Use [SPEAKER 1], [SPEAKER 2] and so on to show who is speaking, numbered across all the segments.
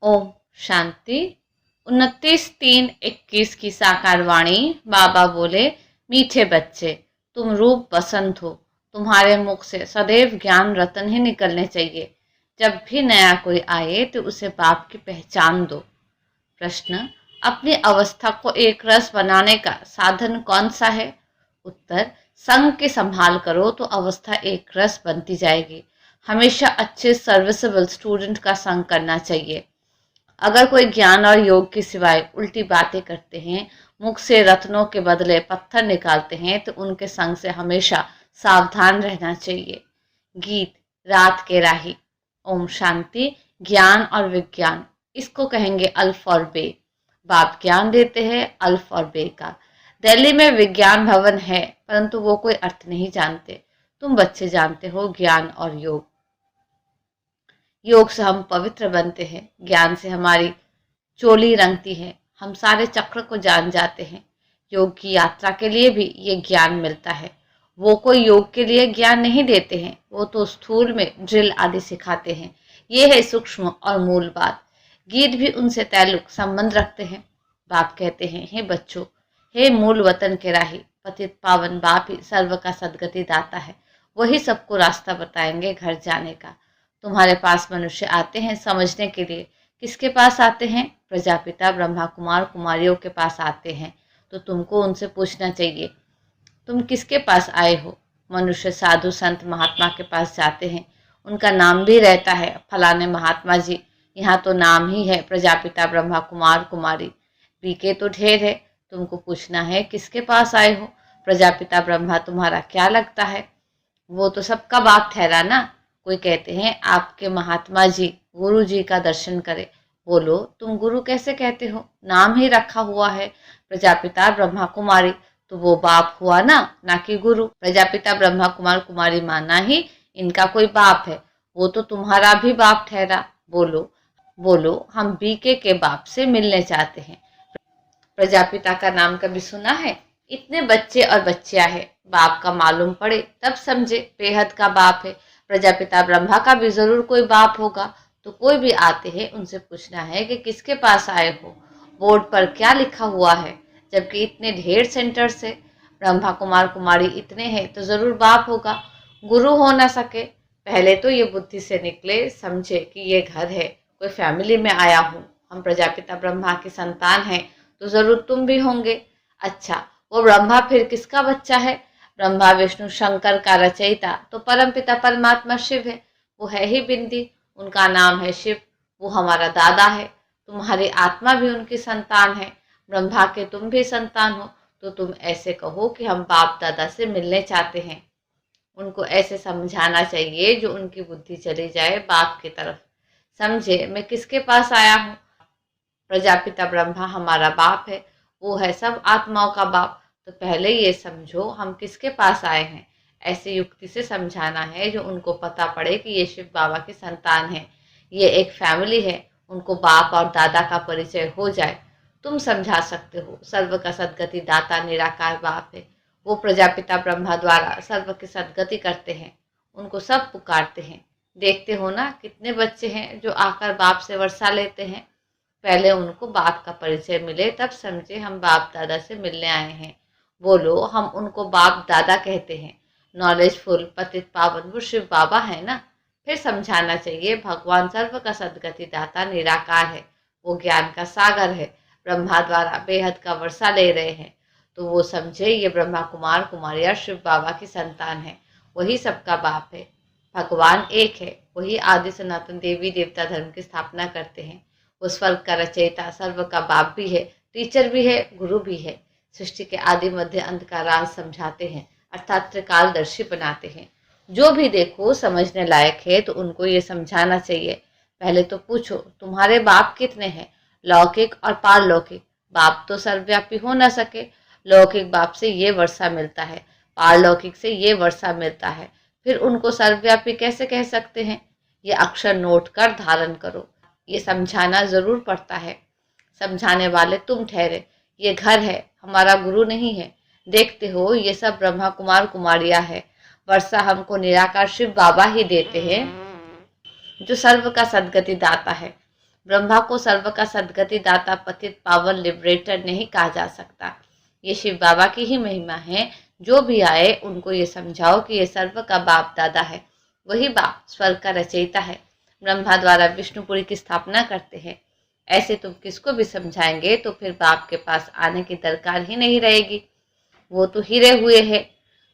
[SPEAKER 1] ओम शांति। 29/3/21 की साकार वाणी। बाबा बोले, मीठे बच्चे, तुम रूप बसंत हो। तुम्हारे मुख से सदैव ज्ञान रतन ही निकलने चाहिए। जब भी नया कोई आए तो उसे बाप की पहचान दो। प्रश्न, अपनी अवस्था को एक रस बनाने का साधन कौन सा है? उत्तर, संग की संभाल करो तो अवस्था एक रस बनती जाएगी। हमेशा अच्छे सर्विसेबल स्टूडेंट का संग करना चाहिए। अगर कोई ज्ञान और योग के सिवाय उल्टी बातें करते हैं, मुख से रत्नों के बदले पत्थर निकालते हैं, तो उनके संग से हमेशा सावधान रहना चाहिए। गीत, रात के राही। ओम शांति। ज्ञान और विज्ञान, इसको कहेंगे अल्फ और बे। बाप ज्ञान देते हैं अल्फ और बे का। दिल्ली में विज्ञान भवन है, परंतु वो कोई अर्थ नहीं जानते। तुम बच्चे जानते हो ज्ञान और योग। योग से हम पवित्र बनते हैं, ज्ञान से हमारी चोली रंगती है, हम सारे चक्र को जान जाते हैं। योग की यात्रा के लिए भी ये ज्ञान मिलता है। वो कोई योग के लिए ज्ञान नहीं देते हैं, वो तो स्थूल में ड्रिल आदि सिखाते हैं। ये है सूक्ष्म और मूल बात। गीत भी उनसे ताल्लुक संबंध रखते हैं। बाप कहते हैं, हे बच्चों, हे मूल वतन के राही, पतित पावन बाप ही सर्व का सदगति दाता है। वही सबको रास्ता बताएंगे घर जाने का। तुम्हारे पास मनुष्य आते हैं समझने के लिए। किसके पास आते हैं? प्रजापिता ब्रह्मा कुमार कुमारियों के पास आते हैं। तो तुमको उनसे पूछना चाहिए, तुम किसके पास आए हो? मनुष्य साधु संत महात्मा के पास जाते हैं, उनका नाम भी रहता है, फलाने महात्मा जी। यहाँ तो नाम ही है प्रजापिता ब्रह्मा कुमार कुमारी। बीके तो ढेर है। तुमको पूछना है किसके पास आए हो? प्रजापिता ब्रह्मा तुम्हारा क्या लगता है? वो तो सबका बाप ठहरा ना। कोई कहते हैं आपके महात्मा जी गुरु जी का दर्शन करे। बोलो, तुम गुरु कैसे कहते हो? नाम ही रखा हुआ है प्रजापिता ब्रह्मा कुमारी, तो वो बाप हुआ ना कि गुरु। प्रजापिता ब्रह्मा कुमार कुमारी माना ही इनका कोई बाप है, वो तो तुम्हारा भी बाप ठहरा। बोलो बोलो, हम बीके के बाप से मिलने चाहते हैं। प्रजापिता का नाम कभी सुना है? इतने बच्चे और बच्चियां है, बाप का मालूम पड़े तब समझे बेहद का बाप है। प्रजापिता ब्रह्मा का भी जरूर कोई बाप होगा। तो कोई भी आते हैं उनसे पूछना है कि किसके पास आए हो, बोर्ड पर क्या लिखा हुआ है। जबकि इतने ढेर सेंटर से ब्रह्मा कुमार कुमारी इतने हैं तो जरूर बाप होगा, गुरु हो ना सके। पहले तो ये बुद्धि से निकले, समझे कि ये घर है, कोई फैमिली में आया हूँ, हम प्रजापिता ब्रह्मा की संतान हैं, तो जरूर तुम भी होंगे। अच्छा, वो ब्रह्मा फिर किसका बच्चा है? ब्रह्मा विष्णु शंकर का रचयिता तो परमपिता परमात्मा शिव है। वो है ही बिंदी, उनका नाम है शिव। वो हमारा दादा है। तुम्हारी आत्मा भी उनकी संतान है। ब्रह्मा के तुम भी संतान हो। तो तुम ऐसे कहो कि हम बाप दादा से मिलने चाहते हैं। उनको ऐसे समझाना चाहिए जो उनकी बुद्धि चली जाए बाप की तरफ। समझे मैं किसके पास आया हूँ? प्रजापिता ब्रह्मा हमारा बाप है, वो है सब आत्माओं का बाप। तो पहले ये समझो हम किसके पास आए हैं। ऐसे युक्ति से समझाना है जो उनको पता पड़े कि ये शिव बाबा की संतान है, ये एक फैमिली है, उनको बाप और दादा का परिचय हो जाए। तुम समझा सकते हो सर्व का सदगति दाता निराकार बाप है। वो प्रजापिता ब्रह्मा द्वारा सर्व की सदगति करते हैं, उनको सब पुकारते हैं। देखते हो ना कितने बच्चे हैं जो आकर बाप से वर्षा लेते हैं। पहले उनको बाप का परिचय मिले तब समझे हम बाप दादा से मिलने आए हैं। बोलो, हम उनको बाप दादा कहते हैं। नॉलेजफुल पतित पावन वो शिव बाबा है ना। फिर समझाना चाहिए भगवान सर्व का सदगति दाता निराकार है, वो ज्ञान का सागर है, ब्रह्मा द्वारा बेहद का वर्षा ले रहे हैं। तो वो समझे ये ब्रह्मा कुमार कुमारिया शिव बाबा की संतान है, वही सबका बाप है। भगवान एक है, वही आदि सनातन देवी देवता धर्म की स्थापना करते हैं। वो स्वर्ग का रचयिता सर्व का बाप भी है, टीचर भी है, गुरु भी है। सृष्टि के आदि मध्य अंत का राज समझाते हैं, अर्थात त्रिकालदर्शी बनाते हैं। जो भी देखो समझने लायक है तो उनको ये समझाना चाहिए। पहले तो पूछो तुम्हारे बाप कितने हैं? लौकिक और पारलौकिक। बाप तो सर्वव्यापी हो ना सके। लौकिक बाप से ये वर्षा मिलता है, पारलौकिक से ये वर्षा मिलता है, फिर उनको सर्वव्यापी कैसे कह सकते हैं? ये अक्षर नोट कर धारण करो। ये समझाना जरूर पड़ता है। समझाने वाले तुम ठहरे। ये घर है, हमारा गुरु नहीं है। देखते हो ये सब ब्रह्मा कुमार कुमारिया है। वर्षा हमको निराकार शिव बाबा ही देते हैं, जो सर्व का सदगति दाता है। ब्रह्मा को सर्व का सद्गति दाता, पतित पावन, लिबरेटर नहीं कहा जा सकता। ये शिव बाबा की ही महिमा है। जो भी आए उनको ये समझाओ कि ये सर्व का बाप दादा है, वही बाप स्वर्ग का रचयिता है, ब्रह्मा द्वारा विष्णुपुरी की स्थापना करते हैं। ऐसे तुम किसको भी समझाएंगे तो फिर बाप के पास आने की दरकार ही नहीं रहेगी। वो तो हिरे हुए है,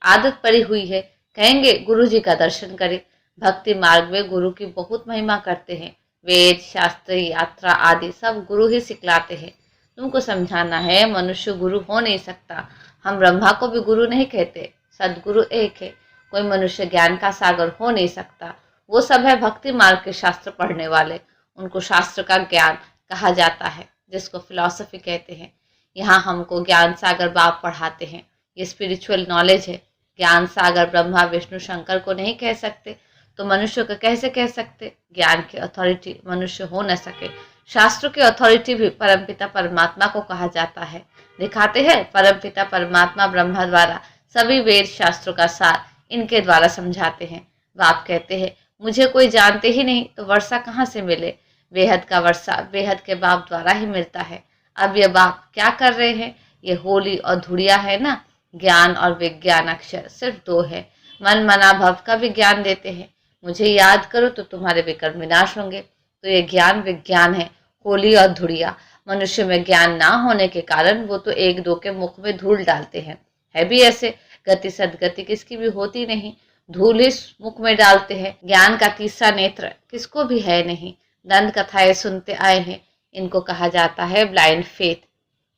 [SPEAKER 1] आदत पड़ी हुई है, कहेंगे गुरु जी का दर्शन करें। भक्ति मार्ग में गुरु की बहुत महिमा करते हैं। वेद शास्त्र यात्रा आदि सब गुरु ही सिखलाते हैं। तुमको समझाना है मनुष्य गुरु हो नहीं सकता। हम ब्रह्मा को भी गुरु नहीं कहते, सदगुरु एक है। कोई मनुष्य ज्ञान का सागर हो नहीं सकता। वो सब है भक्ति मार्ग के शास्त्र पढ़ने वाले, उनको शास्त्र का ज्ञान कहा जाता है, जिसको फिलॉसफी कहते हैं। यहाँ हमको ज्ञान सागर बाप पढ़ाते हैं। ये स्पिरिचुअल नॉलेज है। ज्ञान सागर ब्रह्मा विष्णु शंकर को नहीं कह सकते तो मनुष्य को कैसे कह सकते। ज्ञान की अथॉरिटी मनुष्य हो न सके। शास्त्र की अथॉरिटी भी परमपिता परमात्मा को कहा जाता है। दिखाते हैं परमपिता परमात्मा ब्रह्मा द्वारा सभी वेद शास्त्रों का सार इनके द्वारा समझाते हैं। बाप कहते हैं मुझे कोई जानते ही नहीं तो वर्षा कहाँ से मिले। बेहद का वर्षा बेहद के बाप द्वारा ही मिलता है। अब ये बाप क्या कर रहे हैं। ये होली और धुड़िया है ना। ज्ञान और विज्ञान अक्षर सिर्फ दो है। मन मना भव का भी ज्ञान देते हैं। मुझे याद करो तो तुम्हारे विकर्म विनाश होंगे। तो ये ज्ञान विज्ञान है, होली और धुड़िया। मनुष्य में ज्ञान ना होने के कारण वो तो एक दो के मुख में धूल डालते हैं। है भी ऐसे। गति सदगति किसकी भी होती नहीं, धूल ही मुख में डालते हैं। ज्ञान का तीसरा नेत्र किसको भी है नहीं। दंत कथाएं सुनते आए हैं, इनको कहा जाता है ब्लाइंड फेथ।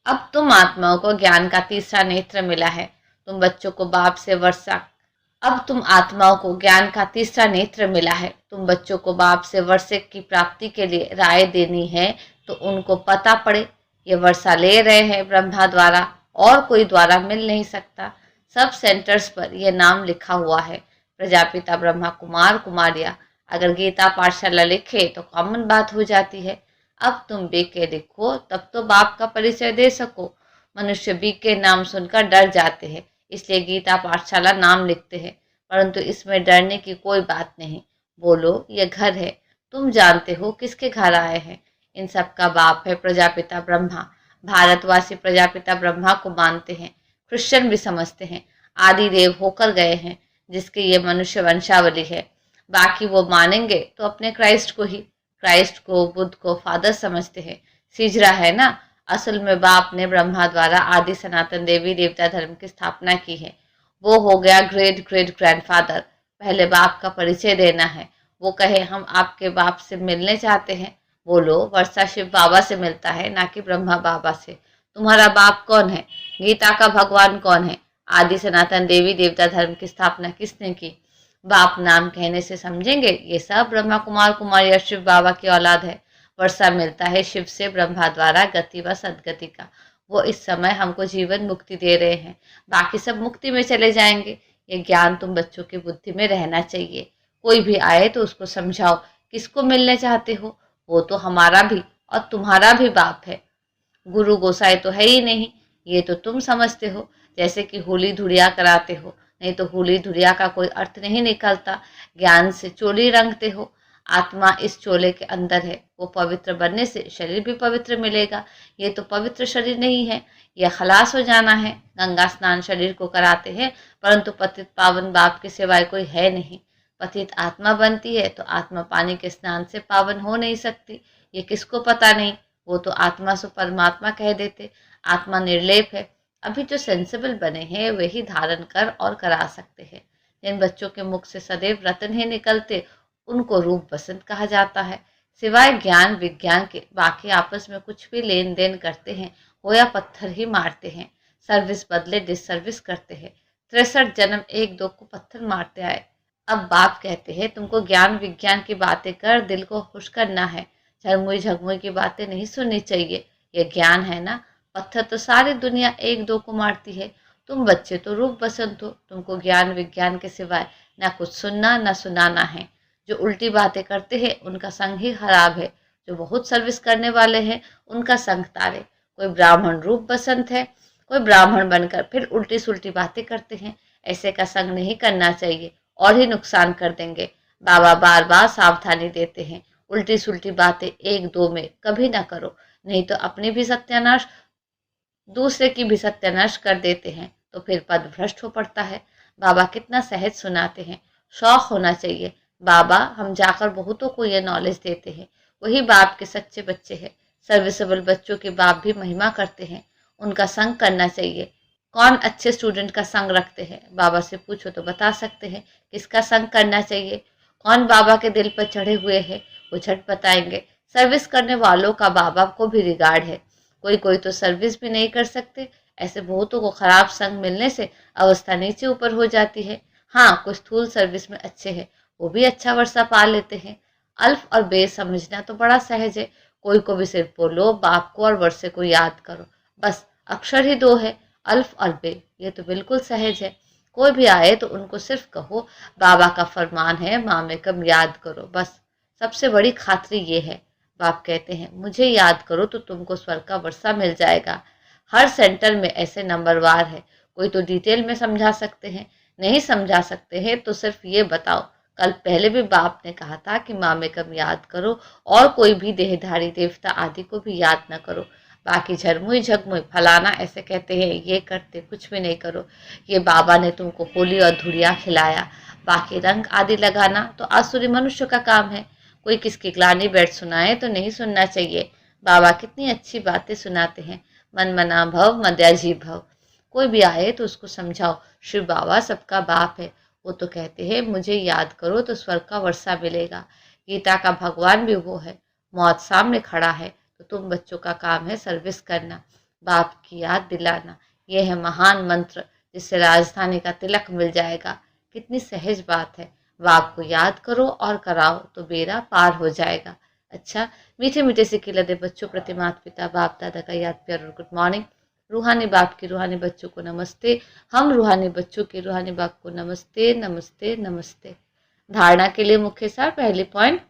[SPEAKER 1] अब तुम आत्माओं को ज्ञान का तीसरा नेत्र मिला है। तुम बच्चों को बाप से वर्षा अब तुम आत्माओं को ज्ञान का तीसरा नेत्र मिला है। तुम बच्चों को बाप से वर्षे की प्राप्ति के लिए राय देनी है तो उनको पता पड़े ये वर्षा ले रहे हैं ब्रह्मा द्वारा, और कोई द्वारा मिल नहीं सकता। सब सेंटर्स पर यह नाम लिखा हुआ है, प्रजापिता ब्रह्मा कुमार कुमारिया। अगर गीता पाठशाला लिखे तो कॉमन बात हो जाती है। अब तुम बीके लिखो तब तो बाप का परिचय दे सको। मनुष्य बीके नाम सुनकर डर जाते हैं, इसलिए गीता पाठशाला नाम लिखते हैं, परंतु इसमें डरने की कोई बात नहीं। बोलो ये घर है, तुम जानते हो किसके घर आए हैं। इन सब का बाप है प्रजापिता ब्रह्मा। भारतवासी प्रजापिता ब्रह्मा को मानते हैं, क्रिश्चियन भी समझते हैं, आदि देव होकर गए हैं, जिसकी ये मनुष्य वंशावली है। बाकी वो मानेंगे तो अपने क्राइस्ट को ही। क्राइस्ट को बुद्ध को फादर समझते हैं। सिजरा है ना, असल में बाप ने ब्रह्मा द्वारा आदि सनातन देवी देवता धर्म की स्थापना की है। वो हो गया ग्रेट ग्रेट ग्रैंडफादर। पहले बाप का परिचय देना है। वो कहे हम आपके बाप से मिलने चाहते हैं। बोलो वर्षा शिव बाबा से मिलता है, ना कि ब्रह्मा बाबा से। तुम्हारा बाप कौन है। गीता का भगवान कौन है। आदि सनातन देवी देवता धर्म की स्थापना किसने की। बाप नाम कहने से समझेंगे ये सब ब्रह्मा कुमार कुमारी शिव बाबा की औलाद है। वर्षा मिलता है शिव से ब्रह्मा द्वारा गति व सदगति का। वो इस समय हमको जीवन मुक्ति दे रहे हैं, बाकी सब मुक्ति में चले जाएंगे। ये ज्ञान तुम बच्चों की बुद्धि में रहना चाहिए। कोई भी आए तो उसको समझाओ किसको मिलने चाहते हो। वो तो हमारा भी और तुम्हारा भी बाप है। गुरु गोसाई तो है ही नहीं, ये तो तुम समझते हो। जैसे कि होली धुड़िया कराते हो, नहीं तो होली धुड़िया का कोई अर्थ नहीं निकलता। ज्ञान से चोली रंगते हो। आत्मा इस चोले के अंदर है। वो पवित्र बनने से शरीर भी पवित्र मिलेगा। ये तो पवित्र शरीर नहीं है, यह खलास हो जाना है। गंगा स्नान शरीर को कराते हैं, परंतु पतित पावन बाप के सिवाय कोई है नहीं। पतित आत्मा बनती है तो आत्मा पानी के स्नान से पावन हो नहीं सकती। ये किसको पता नहीं। वो तो आत्मा से परमात्मा कह देते। आत्मा निर्लेप है। अभी जो सेंसिबल बने हैं वही धारण कर और करा सकते हैं। जिन बच्चों के मुख से सदैव रतन ही निकलते उनको रूप बसंत कहा जाता है। सिवाय ज्ञान विज्ञान के बाकी आपस में कुछ भी लेन देन करते हैं हो या पत्थर ही मारते हैं। सर्विस बदले डिसर्विस करते हैं। 63 जन्म एक दो को पत्थर मारते आए। अब बाप कहते हैं तुमको ज्ञान विज्ञान की बातें कर दिल को खुश करना है। झरमुई झगमुई की बातें नहीं सुननी चाहिए। ये ज्ञान है ना। पत्थर तो सारी दुनिया एक दो को मारती है। तुम बच्चे तो रूप बसंत हो। तुमको ज्ञान विज्ञान के सिवाय ना कुछ सुनना ना सुनाना है। जो उल्टी बातें करते हैं उनका संग ही खराब है। जो बहुत सर्विस करने वाले हैं उनका संग तारे। कोई ब्राह्मण रूप बसंत है, कोई ब्राह्मण बनकर फिर उल्टी सुल्टी बातें करते हैं। ऐसे का संग नहीं करना चाहिए और ही नुकसान कर देंगे। बाबा बार बार सावधानी देते हैं। उल्टी सुल्टी बातें एक दो में कभी ना करो, नहीं तो अपनी भी सत्यानाश, दूसरे की भी सत्यानाश कर देते हैं तो फिर पद भ्रष्ट हो पड़ता है। बाबा कितना सहज सुनाते हैं, शौक होना चाहिए। बाबा हम जाकर बहुतों को ये नॉलेज देते हैं, वही बाप के सच्चे बच्चे हैं। सर्विसेबल बच्चों के बाप भी महिमा करते हैं, उनका संग करना चाहिए। कौन अच्छे स्टूडेंट का संग रखते हैं, बाबा से पूछो तो बता सकते हैं किसका संग करना चाहिए। कौन बाबा के दिल पर चढ़े हुए हैं, वो झट बताएंगे। सर्विस करने वालों का बाबा को भी रिगार्ड है, कोई कोई तो सर्विस भी नहीं कर सकते। ऐसे बहुतों को खराब संग मिलने से अवस्था नीचे ऊपर हो जाती है। हाँ, कुछ स्थूल सर्विस में अच्छे हैं, वो भी अच्छा वर्षा पा लेते हैं। अल्फ और बे समझना तो बड़ा सहज है, कोई को भी सिर्फ बोलो बाप को और वर्षे को याद करो, बस अक्षर ही दो है, अल्फ और बे, ये तो बिल्कुल सहज है। कोई भी आए तो उनको सिर्फ कहो बाबा का फरमान है मामे कम याद करो, बस सबसे बड़ी खातरी ये है। बाप कहते हैं मुझे याद करो तो तुमको स्वर्ग का वर्षा मिल जाएगा। हर सेंटर में ऐसे नंबरवार है, कोई तो डिटेल में समझा सकते हैं, नहीं समझा सकते हैं तो सिर्फ ये बताओ। कल पहले भी बाप ने कहा था कि मामे कम याद करो और कोई भी देहधारी देवता आदि को भी याद न करो। बाकी झरमुई झगमुई फलाना ऐसे कहते हैं, ये करते कुछ भी नहीं करो। ये बाबा ने तुमको होली और धुरिया खिलाया, बाकी रंग आदि लगाना तो आसुरी मनुष्य का काम है। कोई किसकी ग्लानि बैठ सुनाए तो नहीं सुनना चाहिए। बाबा कितनी अच्छी बातें सुनाते हैं, मन मना भव मद्याजी भव। कोई भी आए तो उसको समझाओ शिव बाबा सबका बाप है, वो तो कहते हैं मुझे याद करो तो स्वर्ग का वर्षा मिलेगा। गीता का भगवान भी वो है, मौत सामने खड़ा है तो तुम बच्चों का काम है सर्विस करना, बाप की याद दिलाना। यह है महान मंत्र जिससे राजधानी का तिलक मिल जाएगा। कितनी सहज बात है, बाप को याद करो और कराओ तो बेड़ा पार हो जाएगा। अच्छा, मीठे मीठे से खिलते बच्चों प्रति माता पिता बाप दादा का याद प्यार और गुड मॉर्निंग। रूहानी बाप की रूहानी बच्चों को नमस्ते। हम रूहानी बच्चों के रूहानी बाप को नमस्ते नमस्ते नमस्ते। धारणा के लिए मुख्य सार, पहली पॉइंट,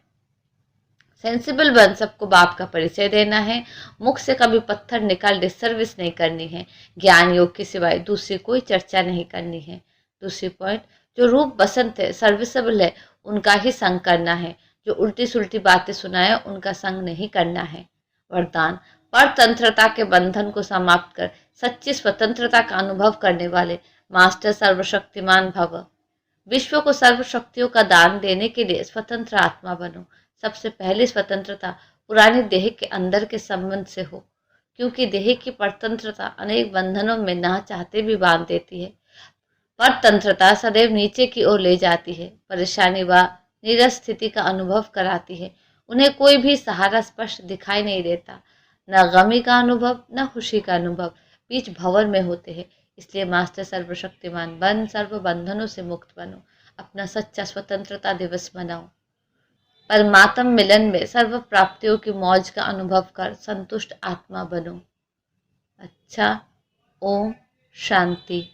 [SPEAKER 1] सेंसिबल बन सबको बाप का परिचय देना है, मुख से कभी पत्थर निकाल डिसर्विस नहीं करनी है, ज्ञान योग के सिवाय दूसरी कोई चर्चा नहीं करनी है। दूसरी पॉइंट, जो रूप बसंत है सर्विसेबल है उनका ही संग करना है, जो उल्टी सुल्टी बातें सुनाए उनका संग नहीं करना है। वरदान, परतंत्रता के बंधन को समाप्त कर सच्ची स्वतंत्रता का अनुभव करने वाले मास्टर सर्वशक्तिमान भव। विश्व को सर्व शक्तियों का दान देने के लिए स्वतंत्र आत्मा बनो। सबसे पहली स्वतंत्रता पुरानी देह के अंदर के संबंध से हो, क्योंकि देह की परतंत्रता अनेक बंधनों में ना चाहते भी बांध देती है। परतंत्रता सदैव नीचे की ओर ले जाती है, परेशानी व नीरस स्थिति का अनुभव कराती है। उन्हें कोई भी सहारा स्पष्ट दिखाई नहीं देता, न गमी का अनुभव न खुशी का अनुभव, बीच भंवर में होते हैं। इसलिए मास्टर सर्वशक्तिमान बन सर्व बंधनों से मुक्त बनो, अपना सच्चा स्वतंत्रता दिवस मनाओ। परमात्म मिलन में सर्व प्राप्तियों की मौज का अनुभव कर संतुष्ट आत्मा बनो। अच्छा, ओम शांति।